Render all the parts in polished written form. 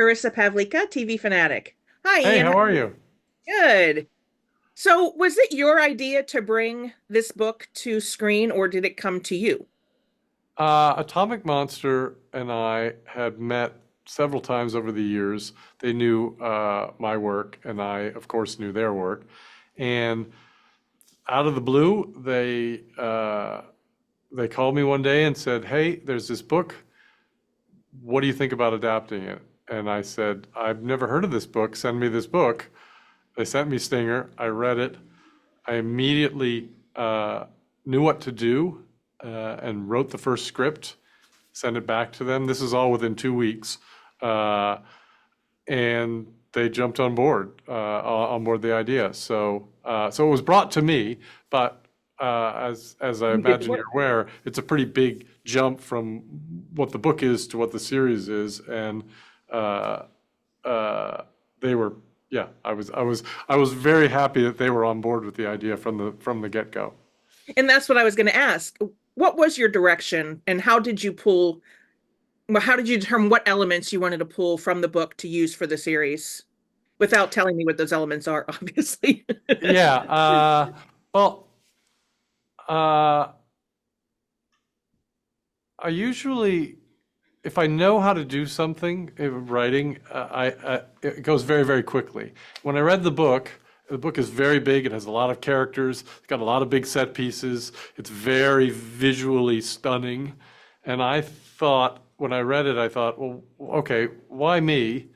Carissa Pavlika, TV Fanatic. Hi, Hey, Ian. how are you? Good. So, was it your idea to bring this book to screen, or did it come to you? Atomic Monster and I had met several times over the years. They knew my work, and I, of course, knew their work. And out of the blue, they called me one day and said, "Hey, there's this book. What do you think about adapting it?" And I said, "I've never heard of this book. Send me this book." They sent me Stinger. I read it. I immediately knew what to do and wrote the first script, sent it back to them. This is all within 2 weeks. Uh, and they jumped on board the idea. So it was brought to me, but as I You did imagine what? you're aware, it's a pretty big jump from what the book is to what the series is, and uh, they were, yeah, I was very happy that they were on board with the idea from the get-go. And that's what I was going to ask. What was your direction, and how did you pull? Well, how did you determine what elements you wanted to pull from the book to use for the series, without telling me what those elements are, obviously? Yeah, well, uh, I usually, if I know how to do something in writing, it goes very, very quickly. When I read the book is very big. It has a lot of characters. It's got a lot of big set pieces. It's very visually stunning. And I thought, when I read it, I thought, well, okay, why me?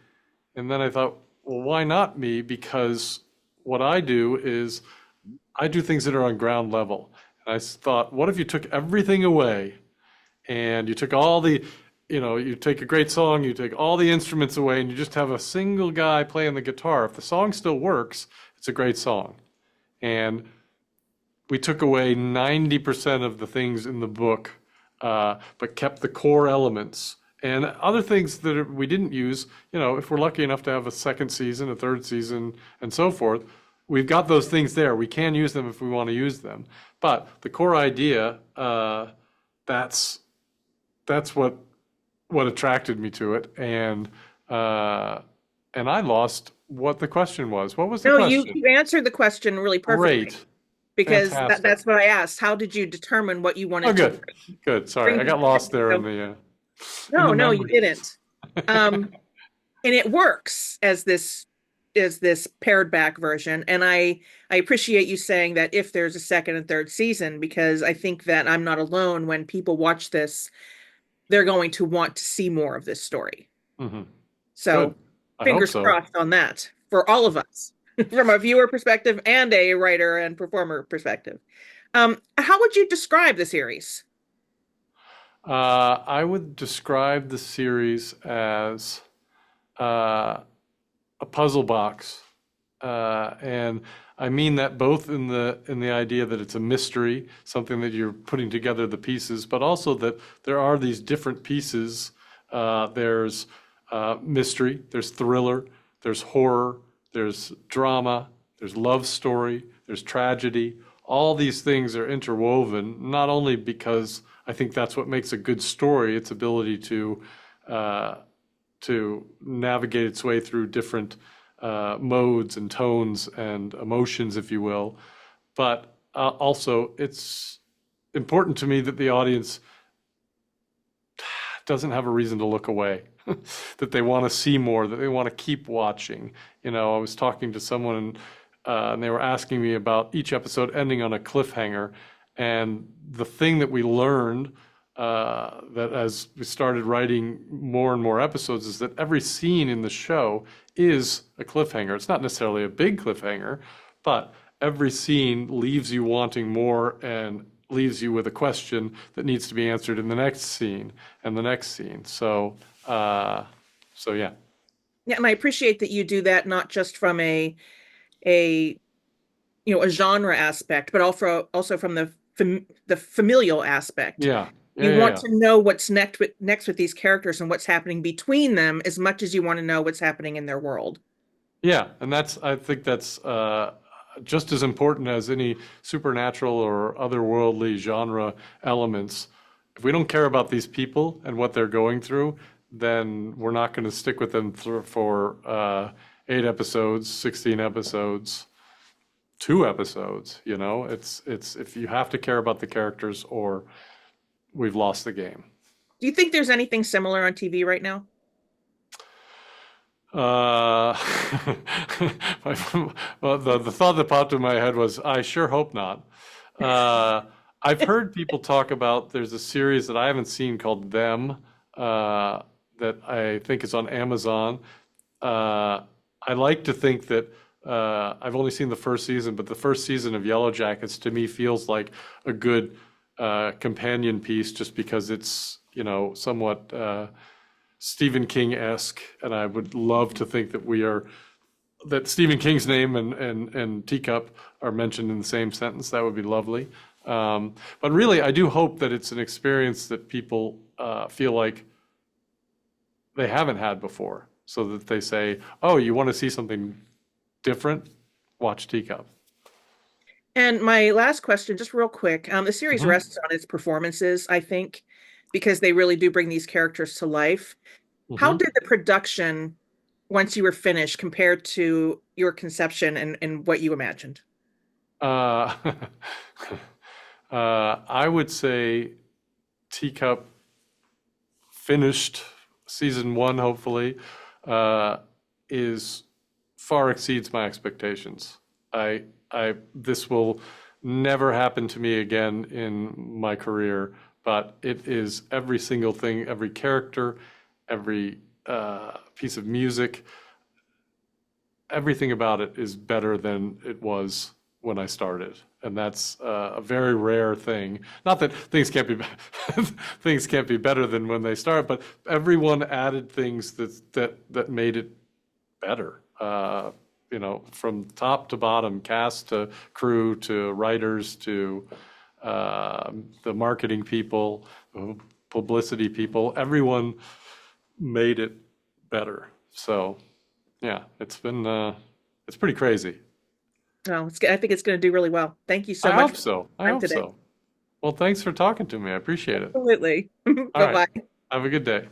And then I thought, well, why not me? Because what I do is I do things that are on ground level. And I thought, what if you took everything away and you took all the, you take a great song, you take all the instruments away, and you just have a single guy playing the guitar. If the song still works, it's a great song. And we took away 90% of the things in the book, but kept the core elements. And other things that we didn't use, if we're lucky enough to have a second season, a third season, and so forth, we've got those things there. We can use them if we want to use them. But the core idea, that's that's what attracted me to it, and I lost what the question was. What was the No, you question? you answered the question really perfectly, Great, because fantastic. that's what I asked. How did you determine what you Oh, wanted to good, good. Sorry, bring I to the got lost series? there So, in no, the no, you memory. didn't. Um, and it works as this pared back version. And I appreciate you saying that if there's a second and third season, because I think that I'm not alone. When people watch this, they're going to want to see more of this story. Hmm. So Good. I hope fingers so. crossed on that for all of us, from a viewer perspective and a writer and performer perspective. How would you describe the series? I would describe the series as uh, a puzzle box, and I mean that both in the idea that it's a mystery, something that you're putting together the pieces, but also that there are these different pieces. There's mystery, there's thriller, there's horror, there's drama, there's love story, there's tragedy. All these things are interwoven, not only because I think that's what makes a good story, its ability uh, to navigate its way through different modes and tones and emotions, if you will. But also, it's important to me that the audience doesn't have a reason to look away, that they want to see more, that they want to keep watching. I was talking to someone and they were asking me about each episode ending on a cliffhanger. And the thing that we learned that as we started writing more and more episodes is that every scene in the show is a cliffhanger. It's not necessarily a big cliffhanger, but every scene leaves you wanting more and leaves you with a question that needs to be answered in the next scene and the next scene. So yeah. Yeah, and I appreciate that you do that not just from a a genre aspect, but also from the familial aspect. Yeah. Yeah. You Yeah. want Yeah. to know what's next with these characters and what's happening between them as much as you want to know what's happening in their world. Yeah, and I think that's just as important as any supernatural or otherworldly genre elements. If we don't care about these people and what they're going through, then we're not going to stick with them for 8 episodes, 16 episodes, 2 episodes. It's if you have to care about the characters, or we've lost the game. Do you think there's anything similar on TV right now? Uh, well, the thought that popped in my head was, I sure hope not. Uh, I've heard people talk about there's a series that I haven't seen called Them, that I think is on Amazon. Uh, I like to think that I've only seen the first season, but the first season of Yellow Jackets to me feels like a good companion piece, just because it's somewhat Stephen King-esque, and I would love to think that Stephen King's name and Teacup are mentioned in the same sentence. That would be lovely. But really, I do hope that it's an experience that people feel like they haven't had before, so that they say, "Oh, you want to see something different? Watch Teacup." And my last question, just real quick, the series Hmm. rests on its performances, I think, because they really do bring these characters to life. How Hmm. did the production, once you were finished, compare to your conception and what you imagined? Uh, I would say Teacup finished season one, hopefully, uh, is far exceeds my expectations. This will never happen to me again in my career, but it is every single thing, every character, every piece of music, everything about it is better than it was when I started. And that's a very rare thing. Not that things can't be things can't be better than when they start, but everyone added things that made it better. From top to bottom, cast to crew to writers to the marketing people, publicity people, everyone made it better. So yeah, it's pretty crazy. Oh, I think it's going to do really well. Thank you so I much hope for so. I your time hope today. so. Well, thanks for talking to me. I appreciate it. Absolutely. All right. Bye-bye. Have a good day.